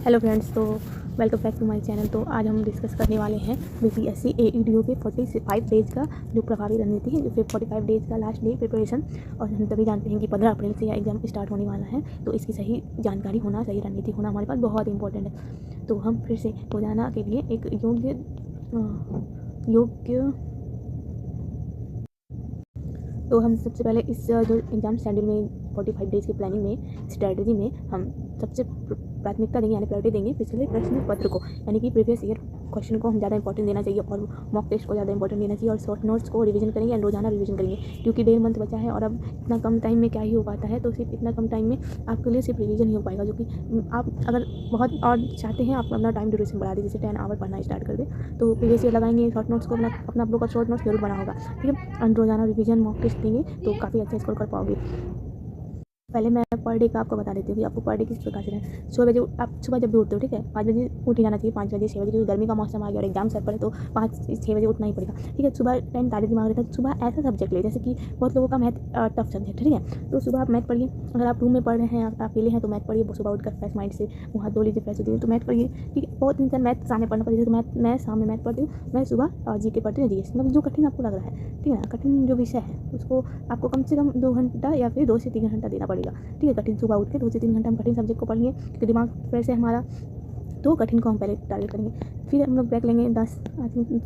Hello friends, तो welcome back to my channel. तो आज हम डिस्कस करने वाले हैं बीपीएससी एईडीओ के 45 डेज़ का जो प्रभावी रणनीति है, जो फिर 45 डेज़ का लास्ट डे प्रिपरेशन। और हम तभी जानते हैं कि 15 अप्रैल से यह एग्ज़ाम स्टार्ट होने वाला है, तो इसकी सही जानकारी होना, सही रणनीति होना हमारे पास बहुत इंपॉर्टेंट है। तो हम फिर से रोजाना के लिए एक योग्य तो हम सबसे पहले इस जो एग्ज़ाम शेड्यूल में 45 डेज़ की प्लानिंग में, स्ट्रैटेजी में हम सबसे प्राथमिकता देंगे, यानी प्रायोरिटी देंगे पिछले प्रश्न पत्र को, यानी कि प्रीवियस ईयर क्वेश्चन को हम ज़्यादा इंपॉर्टेंट देना चाहिए और मॉक टेस्ट को ज़्यादा इंपॉर्टेंट देना चाहिए और शॉर्ट नोट्स को रिवीजन करेंगे या रोजाना रिवीजन करेंगे, क्योंकि 1.5 मंथ बचा है और अब इतना कम टाइम में क्या ही हो पाता है। तो सिर्फ इतना कम टाइम में आपके लिए सिर्फ रिवीजन ही हो पाएगा, जो कि आप अगर बहुत और चाहते हैं आप अपना टाइम ड्यूरेशन बढ़ा दीजिए, जैसे 10 आवर पढ़ना स्टार्ट कर दे तो प्रीवियस ईयर लगाएंगे। शॉर्ट नोट्स को अपना आप लोग का शॉर्ट नोट्स जरूर बना होगा, ठीक है। और रोजाना रिवीजन मॉक टेस्ट देंगे तो काफ़ी अच्छा स्कोर कर पाओगे। पहले मैं पर डे का आपको बता देती हूँ कि आपको पर डे किस प्रकार से है। सुबह बजे आप सुबह जब भी उठते हो, ठीक है, 5 बजे उठ ही जाना चाहिए, 5 बजे 6 बजे, क्योंकि गर्मी का मौसम आ गया और एग्जाम सर पर है तो 5-6 बजे उठना ही पड़ेगा, ठीक है। सुबह टाइम ताज़ा दिमाग रहता है। सुबह ऐसा सब्जेक्ट ले, जैसे कि बहुत लोगों का मैथ टफ सब्जेक्ट है, ठीक है, तो सुबह आप मैथ पढ़िए। अगर आप रूम में पढ़ रहे हैं, आप अकेले हैं, तो मैथ पढ़िए। सुबह उठकर फ्रेश माइंड से मुँह हाथ धो लीजिए, फ्रेश हो जाइए, तो मैथ पढ़िए, ठीक है। बहुत इंसान मैथ सामने पढ़ना पड़ेगा, तो मैं सामने मैथ पढ़ती हूँ, मैं सुबह जीके पढ़ती हूँ, जीएस, मतलब जो कठिन आपको लग रहा है, ठीक है ना, कठिन जो विषय है उसको आपको कम से कम 2 घंटा या फिर 2 से 3 घंटा देना पड़ेगा, ठीक है। कठिन सुबह उठ के 2 से 3 घंटा हम कठिन सब्जेक्ट को पढ़ेंगे, क्योंकि दिमाग फ्रेश है हमारा, तो कठिन को हम पहले टारगेट करेंगे। फिर हम लोग ब्रेक लेंगे 10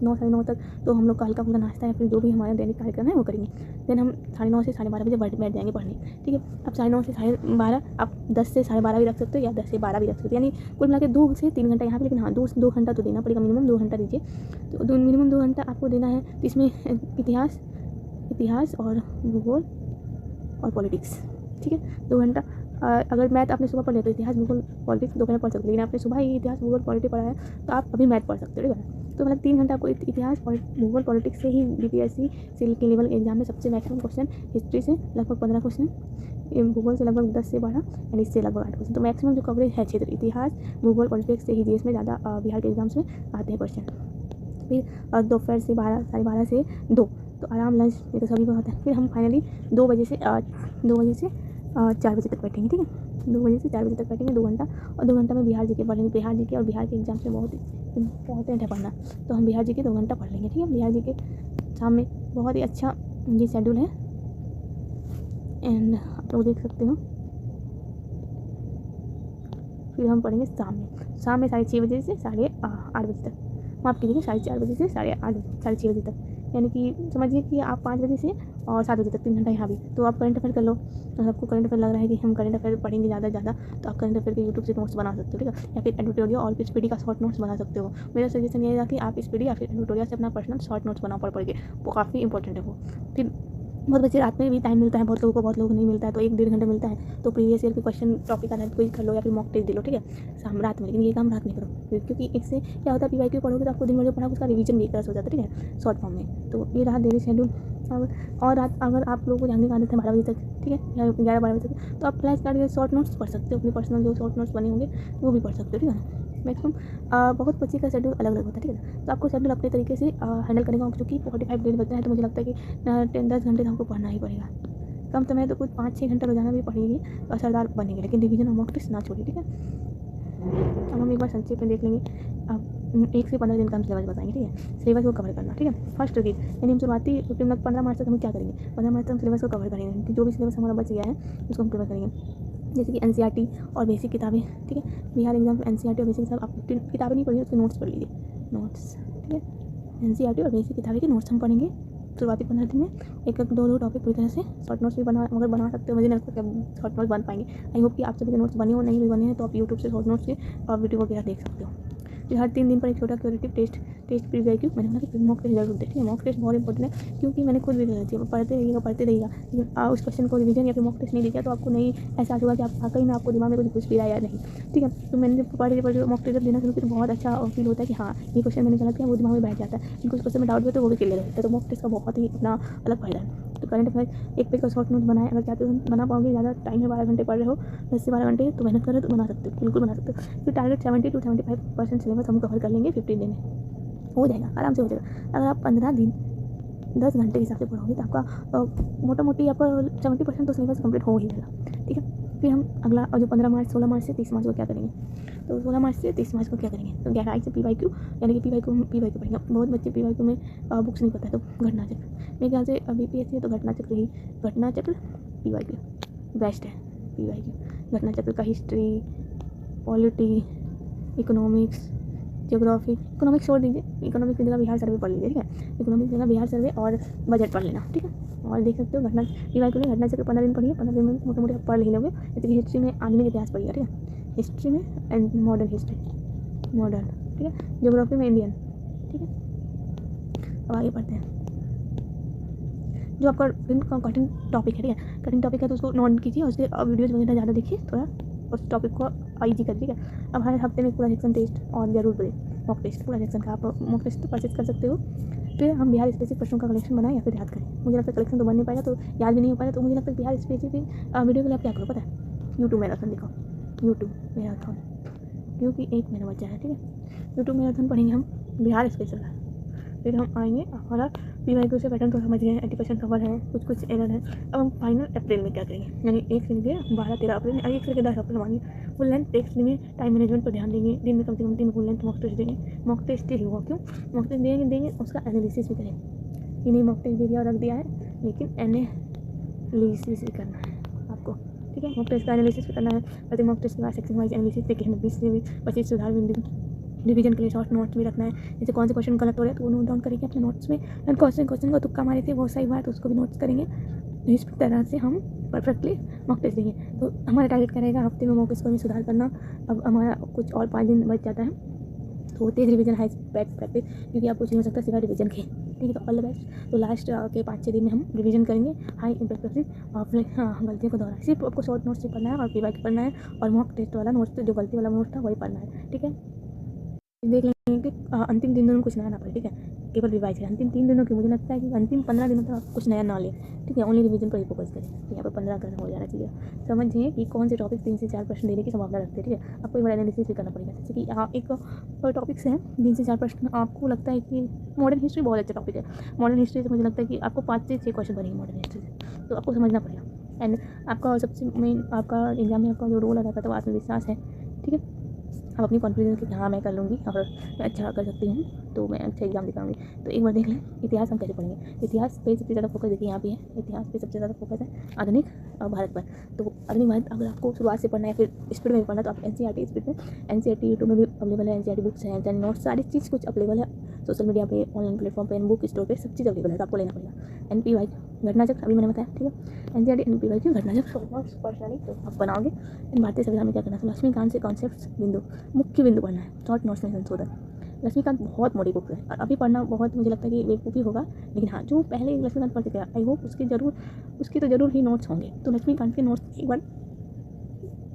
9 साढ़े 9 तक, तो हम लोग का हल्का फुल्का नाश्ता या फिर जो भी हमारा दैनिक कार्यक्रम है वो करेंगे। देन हम 9:30 से 12:30 बजे बैठ जाएंगे पढ़ने, ठीक है। अब 9:30 से 12:30 आप 10 से 12:30 भी रख सकते हो या 10 से 12 भी रख सकते हो, यानी कुल मिला के 2 से 3 घंटा यहाँ पे, लेकिन हाँ 2 घंटा तो देना पड़ेगा, मिनिमम 2 घंटा दीजिए। तो मिनिमम 2 घंटा आपको देना है। इसमें इतिहास और भूगोल और पॉलिटिक्स, ठीक है, 2 घंटा। अगर मैथ आपने सुबह पढ़ लिया तो इतिहास भूगोल पॉलिटिक्स दोपहर में पढ़ सकते हो, लेकिन आपने सुबह ही इतिहास भूगोल पॉलिटिक्स पढ़ा है तो आप अभी मैथ पढ़ सकते हो, ठीक है। तो मतलब 3 घंटा आपको इतिहास भूगोल पॉलिटिक्स से ही बीपीएससी सिल के लेवल एग्जाम में सबसे मैक्सिमम क्वेश्चन, हिस्ट्री से लगभग 15 क्वेश्चन, भूगोल से लगभग 10 से 12 एंड इससे लगभग 8 क्वेश्चन। तो मैक्सिमम जो कवरेज है क्षेत्र इतिहास भूगोल पॉलिटिक्स से ही जीएस में ज़्यादा बिहार के एग्जाम्स में आते हैं क्वेश्चन। फिर दोपहर से 12 साढ़े 12 से 2 तो आराम लंच, ये तो सभी को होता है। फिर हम फाइनली 2 बजे से 4 बजे तक बैठेंगे, ठीक है, 2 बजे से 4 बजे तक बैठेंगे 2 घंटा। और 2 घंटा में बिहार जी के पढ़ेंगे। बिहार जी के और बिहार के एग्जाम से बहुत इंपॉर्टेंट है पढ़ना, तो हम बिहार जी के 2 घंटा पढ़ लेंगे, ठीक है। बिहार जी के शाम में बहुत ही अच्छा ये शेड्यूल है एंड आप लोग देख सकते हो। फिर हम पढ़ेंगे शाम में 6:30 बजे से 8:30 बजे तक, माफ़ कीजिएगा 4:30 बजे से 6:30 बजे तक, यानी कि समझिए कि आप 5 बजे से और 7 बजे तक 3 घंटा यहाँ भी। तो आप करंट अफेयर कर लो। अगर आपको करंट अफेयर लग रहा है कि हम करंट अफेयर पढ़ेंगे ज़्यादा तो आप करंट अफेयर के यूट्यूब से नोट्स बना सकते हो, ठीक है, या फिर एडिटोरियल और इस पीडी का शॉर्ट नोट्स बना सकते हो। मेरा सजेशन ये है कि आप इस पीडी या फिर एडिटोरियल से अपना पर्सनल शॉर्ट नोट्स बनाओ पढ़ के, वो काफ़ी इंपॉर्टेंट है वो। फिर बहुत बच्चे रात में भी टाइम मिलता है, बहुत लोगों को नहीं मिलता है, तो 1-1.5 घंटे मिलता है, तो प्रीवियस ईयर के क्वेश्चन टॉपिक आधारित कोई कर लो या फिर मॉक टेस्ट दे लो, ठीक है, शाम रात में। लेकिन ये काम रात में करो, क्योंकि इससे क्या होता है, पीवाईक्यू पढ़ोगे तो आपको दिन भर जो पढ़ा उसका रिवीजन भी एक तरह से हो जाता है, ठीक है, शॉर्ट फॉर्म में। तो ये रहा डेली शेड्यूल। और रात अगर आप लोगों को जानने का आदत है 12 बजे तक, ठीक है, या 11-12 बजे तक, तो आप फ्लैश कार्ड या शॉर्ट नोट्स पढ़ सकते हो, अपने पर्सनल जो शॉर्ट नोट्स बने होंगे वो भी पढ़ सकते हो, ठीक है। मैक्सिमम बहुत बच्चे का शेड्यूल अलग अलग होता है, ठीक है, तो आपको शेड्यूल अपने तरीके से हैंडल करने का, क्योंकि 45 डेज बचता है, तो मुझे लगता है कि 10-10 घंटे तो हमको पढ़ना ही पड़ेगा। कम समय तो कुछ 5-6 घंटा रोजाना भी पढ़ेंगे तो असरदार बनेंगे, लेकिन रिवीजन और मॉक टेस्ट ना छोड़िए, ठीक है। अब हम एक बार संक्षेप में देख लेंगे। अब 1 से 15 दिन का हम सिलेबस बताएंगे, ठीक है, सिलेबस को कवर करना, ठीक है। फर्स्ट वीक यानी हम शुरुआती 15 मार्च तक हम क्या करेंगे, 15 मार्च तक हम सिलेबस को कवर करेंगे, कि जो भी सिलेबस हमारा बच गया है उसको हम कवर करेंगे, जैसे कि एनसीईआरटी और बेसिक किताबें, ठीक है। बिहार एग्जाम में एनसीईआरटी और बेसिक किताब आप किताबें नहीं पढ़िए, उसके नोट्स पढ़ लीजिए, नोट्स, ठीक है। एनसीईआरटी और बेसिक किताबें के नोट्स हम पढ़ेंगे शुरुआती 15 दिन में। एक 2 टॉपिक पूरी तरह से शॉर्ट नोट्स भी बना सकते हो। मुझे नहीं लगता कि शॉर्ट नोट्स बन पाएंगे। आई होप कि आप सभी के नोट्स बने हो, नहीं भी बने हैं तो आप यूट्यूब से शॉर्ट नोट्स के और वीडियो वगैरह देख सकते हो। फिर हर 3 दिन पर एक छोटा क्यूरेटिव टेस्ट प्रीव्यू मैंने बोला कि मॉक टेस्ट जरूर दें, ठीक है। मॉक टेस्ट बहुत इंपॉर्टेंट है, क्योंकि मैंने खुद भी रियलाइज किया, पढ़ते रहिएगा, लेकिन उस क्वेश्चन को रिवीजन या फिर मॉक टेस्ट नहीं दिया तो आपको नहीं एहसास होगा कि आप वाकई में आपको दिमाग में कुछ घुस भी रहा है या नहीं, ठीक है। तो मैंने जब पढ़े मॉक टेस्ट देना शुरू किया तो बहुत अच्छा फील होता है कि हाँ ये क्वेश्चन मैंने गलत किया, वो दिमाग में बैठ जाता है। कुछ क्वेश्चन में डाउट भी तो वो भी क्लियर होता है, तो मॉक टेस्ट का बहुत ही अपना अलग फायदा है। तो करंट अफेयर एक पेज का शॉर्ट नोट बनाए, अगर चाहते हो बना पाओगे, ज़्यादा टाइम है, 12 घंटे पढ़ रहे हो, 10 से 12 घंटे तो मेहनत कर रहे हो तो बना सकते हो, बिल्कुल बना सकते हो। फिर टारगेट 70-75% सिलेबस हम कवर कर लेंगे 15 दिन में, हो जाएगा, आराम से हो जाएगा। अगर आप 15 दिन 10 घंटे के हिसाब से पढ़ोगे तो आपका मोटा मोटी आपका 70% तो सिलेबस कंप्लीट हो ही जाएगा, ठीक है। फिर हम अगला जो 15 मार्च 16 मार्च से 30 मार्च को क्या करेंगे, तो 16 मार्च से 30 मार्च को क्या करेंगे, तो गहराई से PYQ यानी कि PYQ पढ़ेंगे। बहुत बच्चे PYQ में बुक्स नहीं पता है, तो घटना चक्र मेरे ख्याल से BPSC है तो घटना चक्र PYQ बेस्ट है। PYQ घटना चक्र का history, polity, economics, geography, economics छोड़ दीजिए, इकोनॉमिक्स की जगह बिहार सर्वे पढ़ लीजिए, ठीक है। इकोनॉमिक्स की जगह बिहार सर्वे और बजट पढ़ लेना, ठीक है। और देख सकते हो घटना PYQ में घटना चक्र 15 दिन पढ़िए, 15 दिन में मोटे मोटे आप पढ़ ही लोगे। जैसे कि हिस्ट्री में आधुनिक इतिहास पढ़िएगा, ठीक है, हिस्ट्री में एंड मॉडर्न हिस्ट्री, मॉडर्न, ठीक है। ज्योग्राफी में इंडियन, ठीक है। अब आगे पढ़ते हैं। जो आपका कठिन टॉपिक है, ठीक है, कठिन टॉपिक है तो उसको नोट कीजिए और उसके वीडियोज़ वगैरह ज़्यादा देखिए, थोड़ा उस टॉपिक को ईजी कर, ठीक है। अब हर हफ्ते में पूरा सेक्शन टेस्ट और जरूर करें, मॉक टेस्ट पूरा सेक्शन का आप मॉक टेस्ट परचेज कर सकते हो। फिर हम बिहार स्पेसिफिक प्रश्नों का कलेक्शन बनाएं या फिर याद करें। मुझे लगता है कलेक्शन तो बन नहीं पाएगा, तो याद भी नहीं हो पाएगा, तो मुझे लगता है बिहार स्पेसिफिक वीडियो के लिए आप क्या करो पता है, यूट्यूब मैराथन देखो, यूट्यूब मैराथन, क्योंकि 1 महीना बचा है, ठीक है। यूट्यूब मैराथन पढ़ेंगे हम बिहार स्पेशल का। फिर हम आएंगे हमारा PYQ से पैटर्न तो समझ गए, 80% कवर है, कुछ एरर है। अब हम फाइनल अप्रैल में क्या करेंगे, यानी 1 से लेकर 12-13 अप्रैल में, 1 से लेकर 10 अप्रैल मांगे फुल लेंथ टेक्स्ट देंगे, टाइम मैनेजमेंट पर ध्यान देंगे, दिन में कम से कम 3 फुल लेंथ मॉक टेस्ट देंगे। मॉक टेस्ट ही हुआ क्यों, मॉक टेस्ट देंगे उसका एनालिसिस भी करेंगे। ये नहीं मॉक टेस्ट दे दिया और रख दिया है, लेकिन एनालिसिस भी करना है आपको, ठीक है। मॉक टेस्ट का एनालिसिस भी करना है। प्रति मॉक टेस्ट के बाद सेक्शन वाइज एनालिसिस देखिए, हमें 20 से 25 सुधार बिंदु, रिवीजन के लिए शॉर्ट नोट्स भी रखना है। जैसे कौन से क्वेश्चन गलत हो रहे हैं तो वो नोट डाउन करेंगे अपने नोट्स में, एंड क्वेश्चन को तुक्का मारे थे वो सही बात, उसको भी नोट्स करेंगे। इस तरह से हम परफेक्टली मॉक टेस्ट देंगे। तो हमारा टारगेट करेगा हफ्ते में मॉक स्कोर में सुधार करना। अब हमारा कुछ और 5 दिन बच जाता है, तो तेज रिवीजन हाई बैक प्रैक्टिस, क्योंकि आप कुछ नहीं हो सकता सिवाय रिवीजन के, ठीक है। तो ऑल द बेस्ट। तो लास्ट के 5-6 दिन में हम रिवीजन करेंगे, हाई इम्पैक्ट प्रैक्टिस, और फिर गलतियों को दोहराए। सिर्फ आपको शॉर्ट नोट्स से पढ़ना है और PYQ पढ़ना है, और मॉक टेस्ट वाला नोट्स जो गलती वाला नोट्स था वही पढ़ना है, ठीक है। देख लेंगे कि अंतिम 3 दिनों में कुछ नया ना पड़े, ठीक है, केवल रिवाइज है। अंतिम 3 दिनों की मुझे लगता है कि अंतिम 15 दिनों तक आप कुछ नया ना लें, ठीक है, ओनली रिवीजन पर ही फोकस करें। यहाँ पर 15 करना हो जाना चाहिए। समझिए कि कौन से टॉपिक 3 से 4 प्रश्न देने की संभावना रखते हैं, ठीक है। आपको एक बार एनालिसिस भी करना पड़ेगा। जैसे कि एक टॉपिक्स हैं 3 से 4 प्रश्न, आपको लगता है कि मॉडर्न हिस्ट्री बहुत अच्छा टॉपिक है, मॉडर्न हिस्ट्री से मुझे लगता है कि आपको 5 से 6 क्वेश्चन बनेंगे मॉडर्न हिस्ट्री से, तो आपको समझना पड़ेगा। एंड आपका सबसे मेन आपका एग्जाम में आपका जो रोल अदा करता है वो आत्मविश्वास है, ठीक है। आप अपनी कॉन्फिडेंस कि हाँ मैं कर लूँगी और मैं अच्छा कर सकती हूँ, तो मैं अच्छा एग्जाम दिखाऊंगी। तो एक बार देख लें इतिहास हम कैसे पढ़ेंगे। इतिहास पे सबसे ज़्यादा फोकस देखिए यहाँ पे है, इतिहास पे सबसे ज़्यादा फोकस है आधुनिक भारत पर। तो आधुनिक भारत अगर आपको शुरुआत से पढ़ना है फिर स्पीड में भी पढ़ना है, तो आप NCERT स्पीड में, NCERT यूट्यूब में भी अवेलेबल है, NCERT बुक्स हैं, देन नोट्स, सारी चीज़ कुछ अवेलेबल है सोशल मीडिया पे, ऑनलाइन प्लेटफॉर्म पे, बुक स्टोर पे, सब चीज़ अवेलेबल है, तो आपको लेना पड़ेगा। एंड PYQ घटना चक्र अभी मैंने बताया, ठीक है। NCERT एंड PYQ घटना चक्र शॉर्ट नोट्स पर्सनली तो आप बनाओगे। इन भारतीय संविधान में क्या करना है, लक्ष्मीकांत से कॉन्सेप्ट्स बिंदु, मुख्य बिंदु पढ़ना है, शॉर्ट नोट्स में संशोधन। लक्ष्मीकांत बहुत मोटी बुक है और अभी पढ़ना बहुत मुझे लगता है कि बेवकूफ़ी होगा, लेकिन हाँ जो पहले लक्ष्मीकांत पढ़ चुके हैं आई होप उसके तो जरूर ही नोट्स होंगे। तो लक्ष्मीकांत के नोट्स एक बार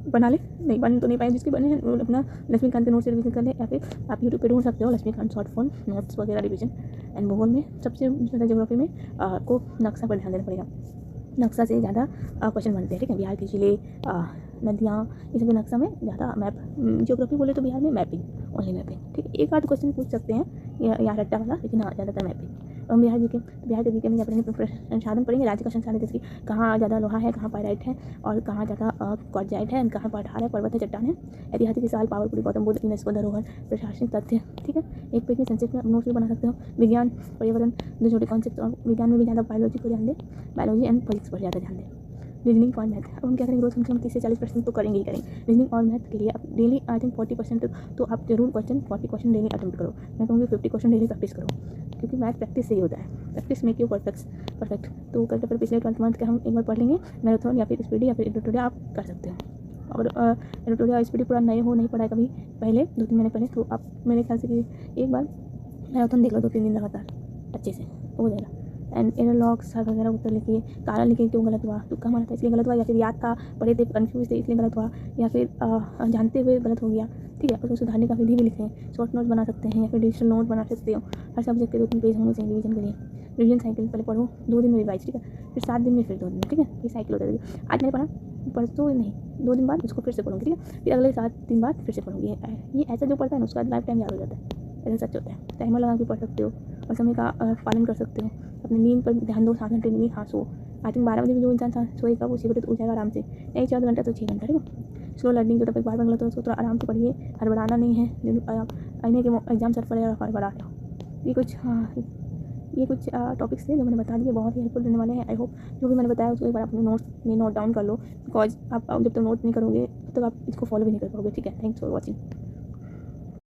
बना ले, नहीं बन तो नहीं पाए जिसके बने हैं वो अपना लक्ष्मीकांत के नोट्स से रिवीजन कर ले, या फिर आप यूट्यूब पे ढूंढ सकते हो लक्ष्मीकांत शॉर्ट फॉर्म नोट्स वगैरह रिवीजन। एंड भूगोल में सबसे ज़्यादा ज्योग्राफी में आपको नक्शा पर ध्यान देना पड़ेगा, नक्शा से ज़्यादा क्वेश्चन बनते हैं, ठीक है। बिहार के जिले, नदियाँ, ये सब नक्शा में ज़्यादा मैप, ज्योग्राफी बोले तो बिहार में मैपिंग, ओनली मैपिंग, ठीक है। एक आध क्वेश्चन पूछ सकते हैं या रट्टा वाला, लेकिन हाँ ज़्यादातर मैपिंग। हम बिहार जी के जीके में क्या पढ़ेंगे, संसाधन पढ़ेंगे, राज्य का संसाधन, जैसे कि कहाँ ज़्यादा लोहा है, कहाँ पाइराइट है, और कहाँ ज़्यादा क्वार्टजाइट है, कहाँ पठार है, पर्वत है, चट्टान है। ऐतिहासिक साल, पावरपुरी, गौतम बुद्ध, यूनेस्को धरोहर, प्रशासनिक तथ्य, ठीक है। एक पेज में संक्षिप्त में नोट्स भी बना सकते हो। विज्ञान, पर्यावरण, जो छोटे कॉन्सेप्ट, और विज्ञान में भी ज़्यादा बायोलॉजी को ध्यान दें, बायोलॉजी एंड फिजिक्स पर ज़्यादा ध्यान दें। रीजनिंग और मैथ, अब हम क्या करेंगे, रोज़ कम से कम 30 से 40 प्रश्न तो करेंगे ही करेंगे। रीजनिंग और मैथ के लिए आप डेली आई थिंक 40%, तो आप जरूर 40 क्वेश्चन डेली अटेम्प्ट करो। मैं कहूँगी 50 क्वेश्चन डेली प्रैक्टिस करो, क्योंकि मैथ प्रैक्टिस से ही होता है, प्रैक्टिस मेक यू परफेक्ट। तो कल पर पिछले 12 मंथ का हम एक बार पढ़ लेंगे, मैराथन या फिर स्पीडी या फिर एडिटोरियल आप कर सकते हो। और एडिटोरियल और स्पीडी पूरा नए हो नहीं पढ़ा है कभी पहले 2-3 महीने पहले, तो आप मेरे ख्याल से कि एक बार मैराथन देख लो 2-3 दिन लगातार अच्छे से हो जाएगा। एंड एनालॉग्स वगैरह उत्तर लिखिए, कारण लिखिए क्यों गलत हुआ, तुक्का मारा था इसलिए गलत हुआ, या फिर याद था पढ़े थे कन्फ्यूज थे इसलिए गलत हुआ, या फिर जानते हुए गलत हो गया, ठीक है। उसको सुधारने का विधि भी लिखें, शॉर्ट नोट बना सकते हैं या फिर डिजिटल नोट बना सकते हो। हर सब्जेक्ट के 2-3 पेज होने चाहिए रिवीजन के लिए। रिवीजन साइकिल पहले पढ़ो 2 दिन में रिवाइज, ठीक है, फिर 7 दिन में फिर 2 दिन, ठीक है। ये साइकिल होता है, आज मैंने पढ़ा परसों नहीं 2 दिन बाद उसको फिर से पढ़ूंगी, ठीक है, फिर अगले 7 दिन बाद फिर से पढ़ूंगी। ये ऐसा जो पढ़ता है ना उसका लाइफ टाइम याद हो जाता है, ऐसा सच होता है। टाइमर लगा के पढ़ सकते हो और समय का पालन कर सकते हो। अपनी नींद पर ध्यान दो, 7 घंटे नींद, हाँ सो आई थिंक 12 बजे भी जो इंसान सोएगा वो उसी बजे तो उठ जाएगा आराम से, नहीं 4 घंटा तो 6 घंटा, ठीक है। स्लो लर्निंग जो टॉपिक बार बार गलत हो उसको थोड़ा आराम से पढ़िए, हड़बड़ाना नहीं है। आईने के एग्जाम सर पर हड़बड़ा रहा। ये कुछ कुछ टॉपिक्स थे जो मैंने बता दिए, बहुत ही हेल्पफुल रहने वाले हैं। आई होप जो भी मैंने बताया उसको एक बार अपने नोट्स में नोट डाउन कर लो, बिकॉज आप जब तक नोट नहीं करोगे तब तक आप इसको फॉलो भी नहीं कर पाओगे, ठीक है। Thanks for watching.